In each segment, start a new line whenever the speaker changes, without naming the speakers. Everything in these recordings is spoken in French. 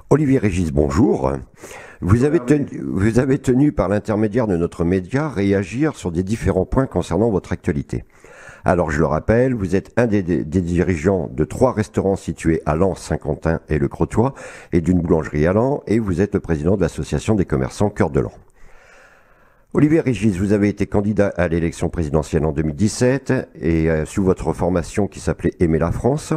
Olivier Régis, bonjour. Vous avez tenu par l'intermédiaire de notre média réagir sur des différents points concernant votre actualité. Alors je le rappelle, vous êtes un des dirigeants de 3 restaurants situés à Lens, Saint-Quentin et Le Crotoy et d'une boulangerie à Lens, et vous êtes le président de l'association des commerçants Cœur de Lens. Olivier Régis, vous avez été candidat à l'élection présidentielle en 2017 et sous votre formation qui s'appelait Aimer la France.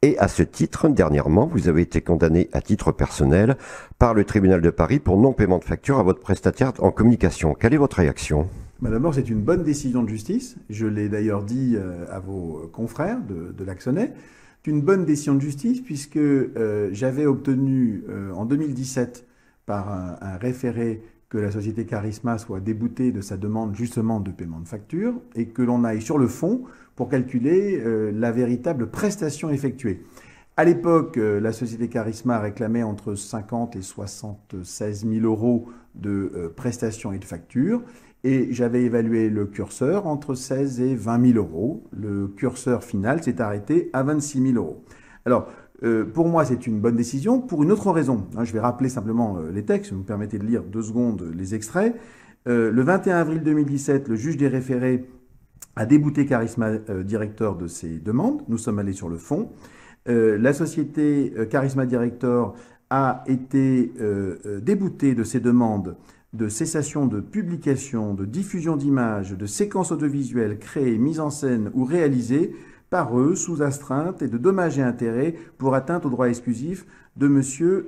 Et à ce titre, dernièrement, vous avez été condamné à titre personnel par le tribunal de Paris pour non-paiement de facture à votre prestataire en communication. Quelle est votre réaction ?
D'abord, c'est une bonne décision de justice. Je l'ai d'ailleurs dit à vos confrères de l'Axonnais. C'est une bonne décision de justice puisque j'avais obtenu en 2017 par un référé que la société Charisma soit déboutée de sa demande justement de paiement de facture et que l'on aille sur le fond pour calculer la véritable prestation effectuée. À l'époque, la société Charisma réclamait entre 50 et 76 000 euros de prestations et de factures et j'avais évalué le curseur entre 16 et 20 000 euros. Le curseur final s'est arrêté à 26 000 euros. Alors, pour moi, c'est une bonne décision pour une autre raison. Je vais rappeler simplement les textes, vous me permettez de lire 2 secondes les extraits. Le 21 avril 2017, le juge des référés a débouté Charisma Director de ses demandes. Nous sommes allés sur le fond. La société Charisma Director a été déboutée de ses demandes de cessation de publication, de diffusion d'images, de séquences audiovisuelles créées, mises en scène ou réalisées par eux sous astreinte et de dommages et intérêts pour atteinte aux droits exclusifs de M.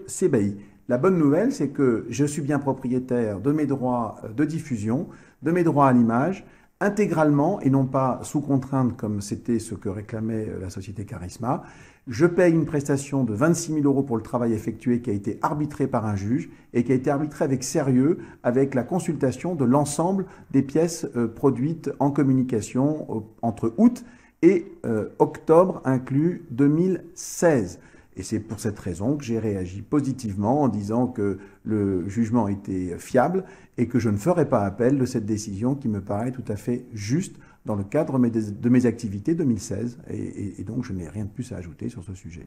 Sebaï. La bonne nouvelle, c'est que je suis bien propriétaire de mes droits de diffusion, de mes droits à l'image, intégralement et non pas sous contrainte comme c'était ce que réclamait la société Charisma. Je paye une prestation de 26 000 euros pour le travail effectué qui a été arbitré par un juge et qui a été arbitré avec sérieux, avec la consultation de l'ensemble des pièces produites en communication entre août et octobre inclus 2016. Et c'est pour cette raison que j'ai réagi positivement en disant que le jugement était fiable et que je ne ferai pas appel de cette décision qui me paraît tout à fait juste dans le cadre de mes activités 2016. Et donc je n'ai rien de plus à ajouter sur ce sujet.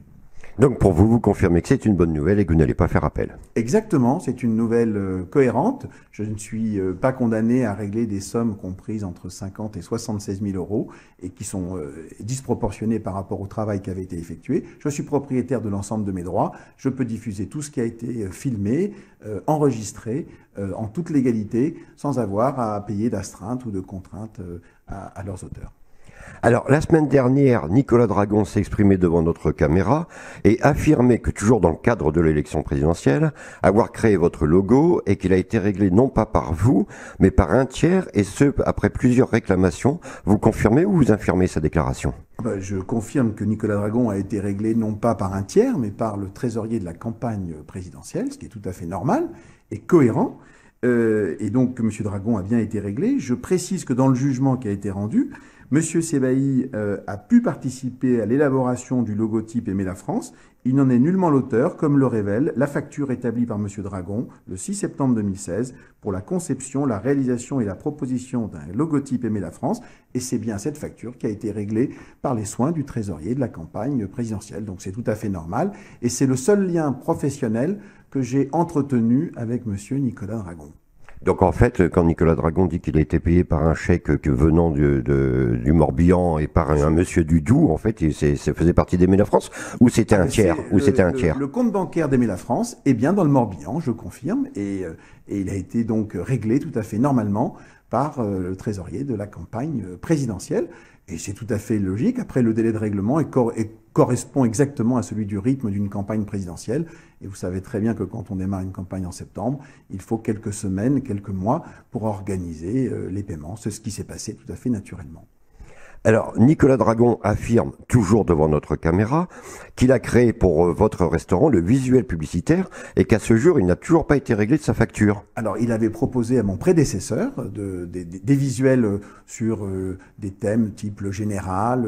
Donc pour vous, vous confirmez que c'est une bonne nouvelle et que vous n'allez pas faire appel.
Exactement, c'est une nouvelle cohérente. Je ne suis pas condamné à régler des sommes comprises entre 50 et 76 000 euros et qui sont disproportionnées par rapport au travail qui avait été effectué. Je suis propriétaire de l'ensemble de mes droits. Je peux diffuser tout ce qui a été filmé, enregistré, en toute légalité, sans avoir à payer d'astreinte ou de contrainte à leurs auteurs.
Alors, la semaine dernière, Nicolas Dragon s'est exprimé devant notre caméra et affirmait que, toujours dans le cadre de l'élection présidentielle, avoir créé votre logo et qu'il a été réglé non pas par vous, mais par un tiers, et ce, après plusieurs réclamations. Vous confirmez ou vous infirmez sa déclaration ?
Je confirme que Nicolas Dragon a été réglé non pas par un tiers, mais par le trésorier de la campagne présidentielle, ce qui est tout à fait normal et cohérent. Et donc, M. Dragon a bien été réglé. Je précise que dans le jugement qui a été rendu, M. Sebaï a pu participer à l'élaboration du logotype Aimer la France. Il n'en est nullement l'auteur, comme le révèle la facture établie par M. Dragon le 6 septembre 2016 pour la conception, la réalisation et la proposition d'un logotype Aimer la France. Et c'est bien cette facture qui a été réglée par les soins du trésorier de la campagne présidentielle. Donc c'est tout à fait normal. Et c'est le seul lien professionnel que j'ai entretenu avec M. Nicolas Dragon.
Donc en fait, quand Nicolas Dragon dit qu'il a été payé par un chèque venant du Morbihan et par un monsieur du Doubs, en fait, ça faisait partie d'Aimer la France, ou c'était un tiers,
Le compte bancaire d'Aimer la France est bien dans le Morbihan, je confirme, et il a été donc réglé tout à fait normalement par le trésorier de la campagne présidentielle. Et c'est tout à fait logique. Après, le délai de règlement correspond exactement à celui du rythme d'une campagne présidentielle. Et vous savez très bien que quand on démarre une campagne en septembre, il faut quelques semaines, quelques mois pour organiser les paiements. C'est ce qui s'est passé tout à fait naturellement.
Alors, Nicolas Dragon affirme, toujours devant notre caméra, qu'il a créé pour votre restaurant le visuel publicitaire et qu'à ce jour, il n'a toujours pas été réglé de sa facture.
Alors, il avait proposé à mon prédécesseur des visuels sur des thèmes type le général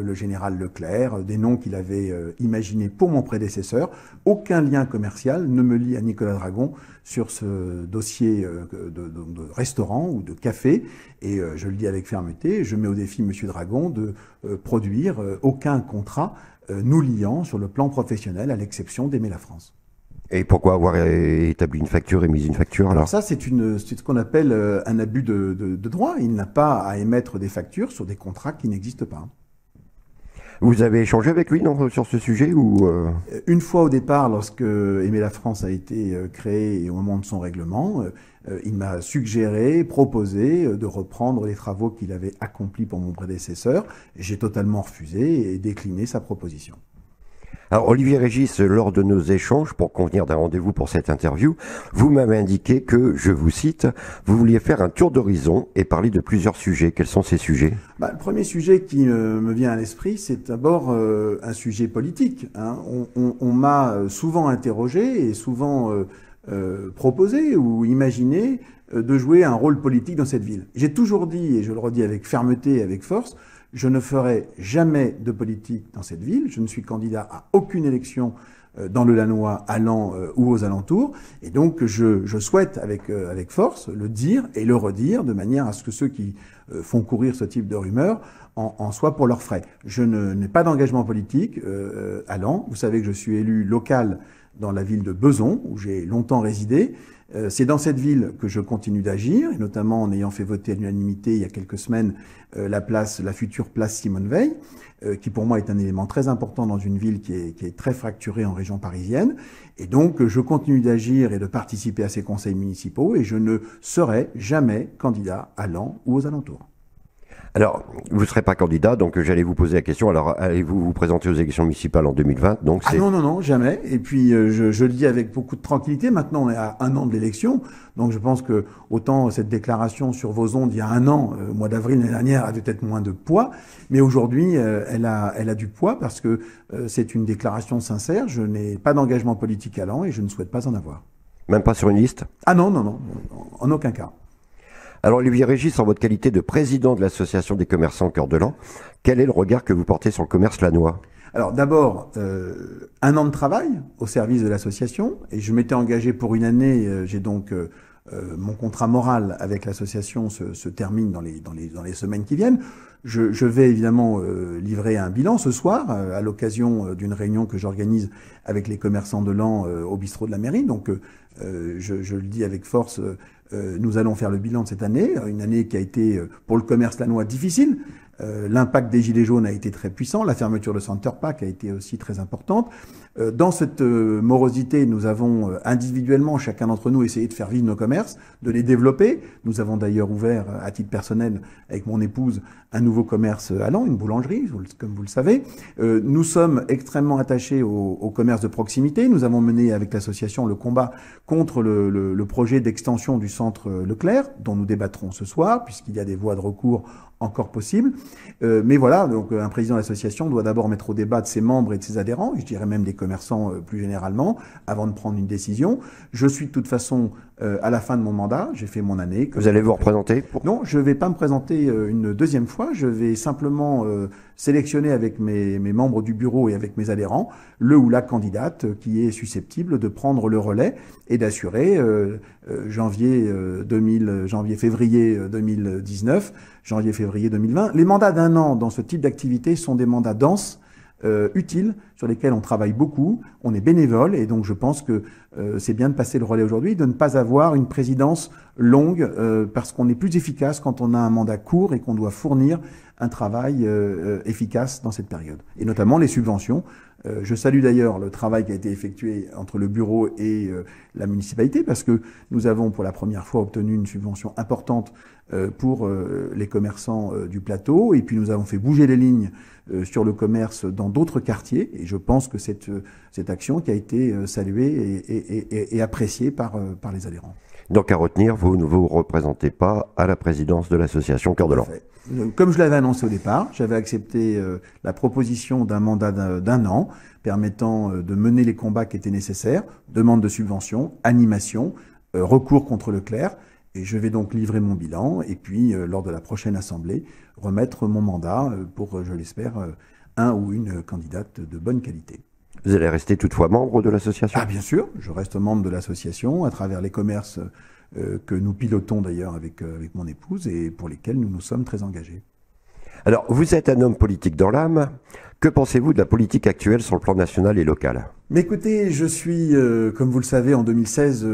Leclerc, des noms qu'il avait imaginés pour mon prédécesseur. Aucun lien commercial ne me lie à Nicolas Dragon sur ce dossier de restaurant ou de café. Et je le dis avec fermeté, je mets au défi M. Dragon de produire aucun contrat nous liant sur le plan professionnel, à l'exception d'Aimer la France.
Et pourquoi avoir établi une facture, émis une facture alors?
Ça, c'est ce qu'on appelle un abus de droit. Il n'a pas à émettre des factures sur des contrats qui n'existent pas.
Vous avez échangé avec lui sur ce sujet ou
Une fois au départ, lorsque Aimer la France a été créé et au moment de son règlement, il m'a suggéré, proposé de reprendre les travaux qu'il avait accomplis pour mon prédécesseur. J'ai totalement refusé et décliné sa proposition.
Alors, Olivier Régis, lors de nos échanges pour convenir d'un rendez-vous pour cette interview, vous m'avez indiqué que, je vous cite, vous vouliez faire un tour d'horizon et parler de plusieurs sujets. Quels sont ces sujets?
Le premier sujet qui me vient à l'esprit, c'est d'abord un sujet politique, hein. On m'a souvent interrogé et souvent proposé ou imaginé de jouer un rôle politique dans cette ville. J'ai toujours dit, et je le redis avec fermeté et avec force, je ne ferai jamais de politique dans cette ville. Je ne suis candidat à aucune élection dans le Lannoy, à Laon ou aux alentours. Et donc, je souhaite avec force le dire et le redire de manière à ce que ceux qui font courir ce type de rumeurs en soient pour leurs frais. Je n'ai pas d'engagement politique à Laon. Vous savez que je suis élu local dans la ville de Bezons, où j'ai longtemps résidé. C'est dans cette ville que je continue d'agir, et notamment en ayant fait voter à l'unanimité il y a quelques semaines la future place Simone Veil, qui pour moi est un élément très important dans une ville qui est très fracturée en région parisienne. Et donc je continue d'agir et de participer à ces conseils municipaux, et je ne serai jamais candidat à Laon ou aux alentours.
Alors, vous ne serez pas candidat, donc j'allais vous poser la question. Alors, allez-vous vous présenter aux élections municipales en 2020 donc
non, jamais. Et puis, je le dis avec beaucoup de tranquillité. Maintenant, on est à 1 an de l'élection. Donc, je pense que autant cette déclaration sur vos ondes il y a 1 an, au mois d'avril l'année dernière, avait peut-être moins de poids. Mais aujourd'hui, elle a du poids parce que c'est une déclaration sincère. Je n'ai pas d'engagement politique à Laon et je ne souhaite pas en avoir.
Même pas sur une liste?
Ah non, en aucun cas.
Alors, Olivier Régis, en votre qualité de président de l'association des commerçants Cœur de Laon, quel est le regard que vous portez sur le commerce lannoy?
Alors d'abord, 1 an de travail au service de l'association, et je m'étais engagé pour 1 année. J'ai donc mon contrat moral avec l'association se termine dans les semaines qui viennent. Je vais évidemment livrer un bilan ce soir à l'occasion d'une réunion que j'organise avec les commerçants de Laon au bistrot de la mairie. Donc je le dis avec force, nous allons faire le bilan de cette année, une année qui a été pour le commerce lannoy difficile. L'impact des Gilets jaunes a été très puissant, la fermeture de Center Park a été aussi très importante. Dans cette morosité, nous avons individuellement, chacun d'entre nous, essayé de faire vivre nos commerces, de les développer. Nous avons d'ailleurs ouvert, à titre personnel, avec mon épouse, un nouveau commerce à Laon, une boulangerie, comme vous le savez. Nous sommes extrêmement attachés au commerce de proximité. Nous avons mené avec l'association le combat contre le projet d'extension du centre Leclerc, dont nous débattrons ce soir, puisqu'il y a des voies de recours encore possibles. Mais voilà, donc un président de l'association doit d'abord mettre au débat de ses membres et de ses adhérents, et je dirais même des commerçants plus généralement, avant de prendre une décision. Je suis de toute façon à la fin de mon mandat, j'ai fait mon année.
Vous allez vous représenter
Non, je ne vais pas me présenter une deuxième fois, je vais simplement sélectionner avec mes membres du bureau et avec mes adhérents le ou la candidate qui est susceptible de prendre le relais et d'assurer janvier-février 2019, janvier-février 2020. Les mandats d'1 an dans ce type d'activité sont des mandats denses, utiles, sur lesquels on travaille beaucoup, on est bénévole, et donc je pense que c'est bien de passer le relais aujourd'hui, de ne pas avoir une présidence longue, parce qu'on est plus efficace quand on a un mandat court et qu'on doit fournir un travail efficace dans cette période. Et notamment les subventions. Je salue d'ailleurs le travail qui a été effectué entre le bureau et la municipalité, parce que nous avons pour la première fois obtenu une subvention importante pour les commerçants du plateau, et puis nous avons fait bouger les lignes sur le commerce dans d'autres quartiers, et je pense que cette action qui a été saluée et appréciée par les adhérents.
Donc à retenir, vous ne vous représentez pas à la présidence de l'association Cœur de Laon.
Comme je l'avais annoncé au départ, j'avais accepté la proposition d'un mandat d'1 an permettant de mener les combats qui étaient nécessaires, demande de subvention, animation, recours contre Leclerc. Et je vais donc livrer mon bilan et puis, lors de la prochaine assemblée, remettre mon mandat pour, je l'espère, un ou une candidate de bonne qualité.
Vous allez rester toutefois membre de l'association?
Ah bien sûr, je reste membre de l'association à travers les commerces que nous pilotons d'ailleurs avec mon épouse et pour lesquels nous nous sommes très engagés.
Alors, vous êtes un homme politique dans l'âme. Que pensez-vous de la politique actuelle sur le plan national et local?
Mais écoutez, je suis, comme vous le savez, en 2016,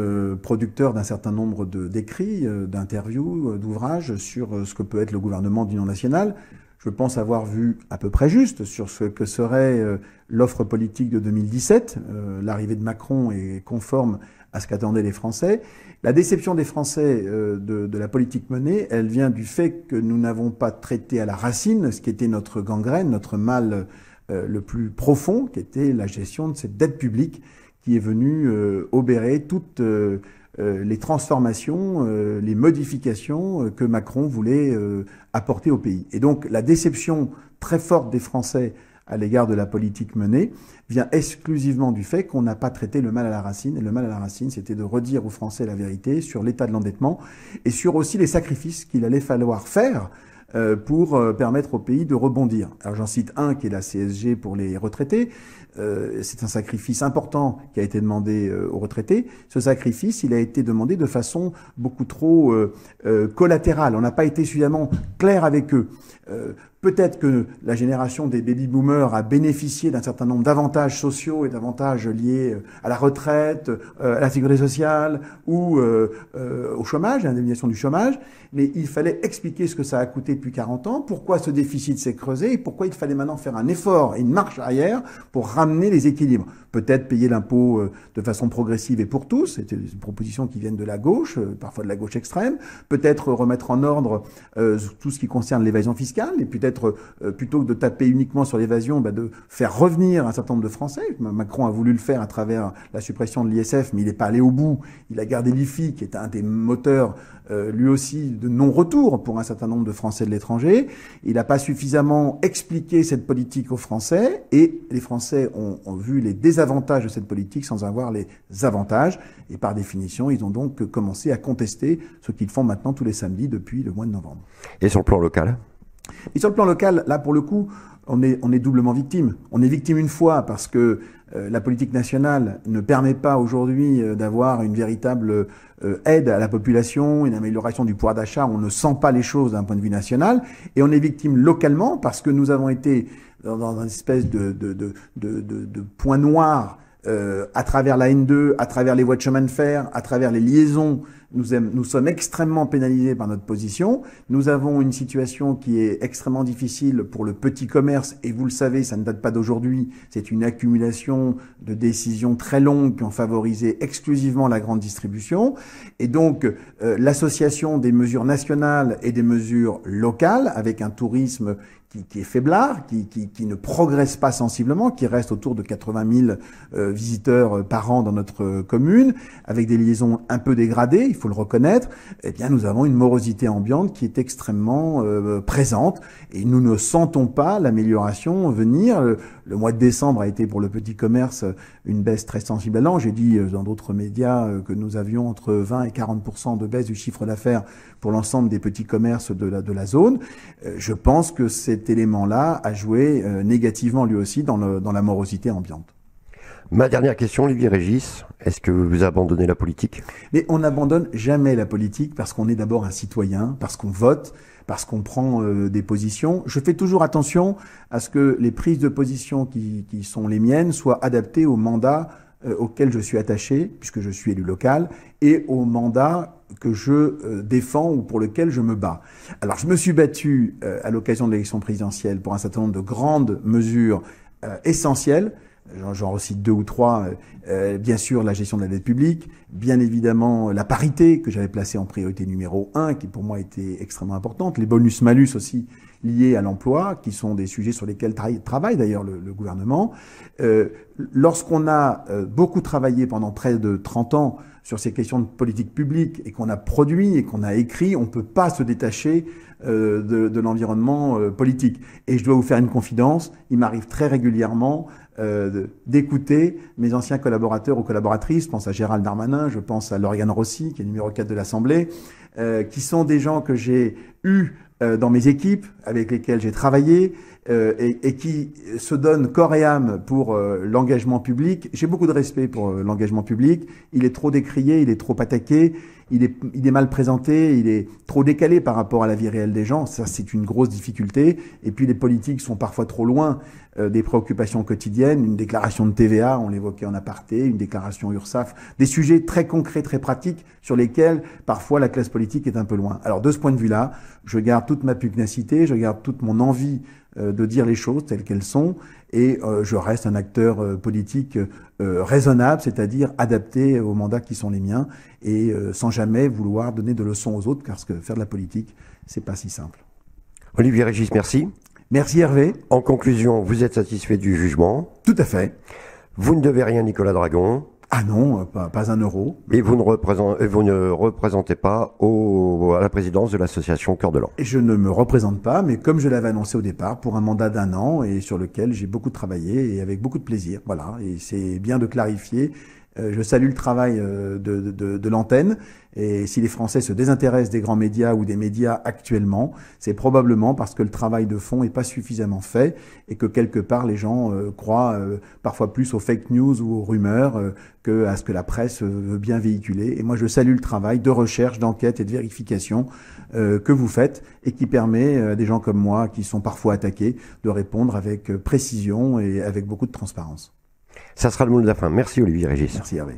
producteur d'un certain nombre d'écrits, d'interviews, d'ouvrages sur ce que peut être le gouvernement d'union nationale. Je pense avoir vu à peu près juste sur ce que serait l'offre politique de 2017. L'arrivée de Macron est conforme à ce qu'attendaient les Français. La déception des Français de la politique menée, elle vient du fait que nous n'avons pas traité à la racine ce qui était notre gangrène, notre mal le plus profond, qui était la gestion de cette dette publique qui est venue obérer toutes les transformations, les modifications que Macron voulait apporter au pays. Et donc la déception très forte des Français à l'égard de la politique menée vient exclusivement du fait qu'on n'a pas traité le mal à la racine. Et le mal à la racine, c'était de redire aux Français la vérité sur l'état de l'endettement et sur aussi les sacrifices qu'il allait falloir faire pour permettre au pays de rebondir. Alors j'en cite un qui est la CSG pour les retraités. C'est un sacrifice important qui a été demandé aux retraités. Ce sacrifice, il a été demandé de façon beaucoup trop collatérale. On n'a pas été suffisamment clair avec eux. Peut-être que la génération des baby-boomers a bénéficié d'un certain nombre d'avantages sociaux et d'avantages liés à la retraite, à la sécurité sociale ou au chômage, à l'indemnisation du chômage. Mais il fallait expliquer ce que ça a coûté depuis 40 ans, pourquoi ce déficit s'est creusé et pourquoi il fallait maintenant faire un effort et une marche arrière pour ramener les équilibres. Peut-être payer l'impôt de façon progressive et pour tous, c'était des propositions qui viennent de la gauche, parfois de la gauche extrême. Peut-être remettre en ordre tout ce qui concerne l'évasion fiscale et peut-être plutôt que de taper uniquement sur l'évasion, de faire revenir un certain nombre de Français. Macron a voulu le faire à travers la suppression de l'ISF, mais il n'est pas allé au bout. Il a gardé l'IFI, qui est un des moteurs, lui aussi, de non-retour pour un certain nombre de Français de l'étranger. Il n'a pas suffisamment expliqué cette politique aux Français et les Français ont vu les désavantages de cette politique sans avoir les avantages. Et par définition, ils ont donc commencé à contester ce qu'ils font maintenant tous les samedis depuis le mois de novembre.
Et sur le plan local?
Et sur le plan local, là, pour le coup, on est doublement victime. On est victime une fois parce que la politique nationale ne permet pas aujourd'hui d'avoir une véritable aide à la population, une amélioration du pouvoir d'achat. On ne sent pas les choses d'un point de vue national. Et on est victime localement parce que nous avons été dans une espèce de point noir à travers la N2, à travers les voies de chemin de fer, à travers les liaisons. Nous sommes extrêmement pénalisés par notre position. Nous avons une situation qui est extrêmement difficile pour le petit commerce et vous le savez, ça ne date pas d'aujourd'hui. C'est une accumulation de décisions très longues qui ont favorisé exclusivement la grande distribution. Et donc, l'association des mesures nationales et des mesures locales avec un tourisme qui est faiblard, qui ne progresse pas sensiblement, qui reste autour de 80 000 visiteurs par an dans notre commune, avec des liaisons un peu dégradées, il faut le reconnaître, eh bien nous avons une morosité ambiante qui est extrêmement présente et nous ne sentons pas l'amélioration venir. Le mois de décembre a été pour le petit commerce une baisse très sensible à l'an. J'ai dit dans d'autres médias que nous avions entre 20 et 40% de baisse du chiffre d'affaires pour l'ensemble des petits commerces de la zone. Je pense que cet élément-là a joué négativement lui aussi dans la morosité ambiante.
Ma dernière question, Olivier Régis, est-ce que vous abandonnez la politique?
Mais on n'abandonne jamais la politique parce qu'on est d'abord un citoyen, parce qu'on vote, parce qu'on prend des positions. Je fais toujours attention à ce que les prises de position qui sont les miennes soient adaptées au mandat auquel je suis attaché, puisque je suis élu local, et au mandat que je défends ou pour lequel je me bats. Alors je me suis battu à l'occasion de l'élection présidentielle pour un certain nombre de grandes mesures essentielles. J'en recite 2 ou 3, bien sûr la gestion de la dette publique, bien évidemment la parité que j'avais placée en priorité numéro 1, qui pour moi était extrêmement importante, les bonus-malus aussi liés à l'emploi, qui sont des sujets sur lesquels travaille d'ailleurs le gouvernement. Lorsqu'on a beaucoup travaillé pendant près de 30 ans sur ces questions de politique publique et qu'on a produit et qu'on a écrit, on ne peut pas se détacher de l'environnement politique. Et je dois vous faire une confidence, il m'arrive très régulièrement d'écouter mes anciens collaborateurs ou collaboratrices, je pense à Gérald Darmanin, je pense à Lauriane Rossi, qui est numéro 4 de l'Assemblée, qui sont des gens que j'ai eus dans mes équipes avec lesquelles j'ai travaillé et qui se donnent corps et âme pour l'engagement public. J'ai beaucoup de respect pour l'engagement public. Il est trop décrié, il est trop attaqué, il est mal présenté, il est trop décalé par rapport à la vie réelle des gens. Ça, c'est une grosse difficulté. Et puis les politiques sont parfois trop loin des préoccupations quotidiennes. Une déclaration de TVA, on l'évoquait en aparté, une déclaration URSSAF, des sujets très concrets, très pratiques sur lesquels parfois la classe politique est un peu loin. Alors de ce point de vue-là, je garde toute ma pugnacité, je garde toute mon envie de dire les choses telles qu'elles sont, et je reste un acteur politique raisonnable, c'est-à-dire adapté aux mandats qui sont les miens, et sans jamais vouloir donner de leçons aux autres, parce que faire de la politique, c'est pas si simple.
Olivier Régis, merci.
Merci Hervé.
En conclusion, vous êtes satisfait du jugement?
Tout à fait.
Vous ne devez rien à Nicolas Dragon?
Ah non, pas un euro.
Et vous ne représentez pas à la présidence de l'association Cœur de l'An?
Et je ne me représente pas, mais comme je l'avais annoncé au départ, pour un mandat d'1 an et sur lequel j'ai beaucoup travaillé et avec beaucoup de plaisir. Voilà, et c'est bien de clarifier. Je salue le travail de l'antenne, et si les Français se désintéressent des grands médias ou des médias actuellement, c'est probablement parce que le travail de fond n'est pas suffisamment fait et que quelque part les gens croient parfois plus aux fake news ou aux rumeurs que à ce que la presse veut bien véhiculer. Et moi je salue le travail de recherche, d'enquête et de vérification que vous faites et qui permet à des gens comme moi qui sont parfois attaqués de répondre avec précision et avec beaucoup de transparence.
Ça sera le mot de la fin. Merci Olivier Régis.
Merci Hervé.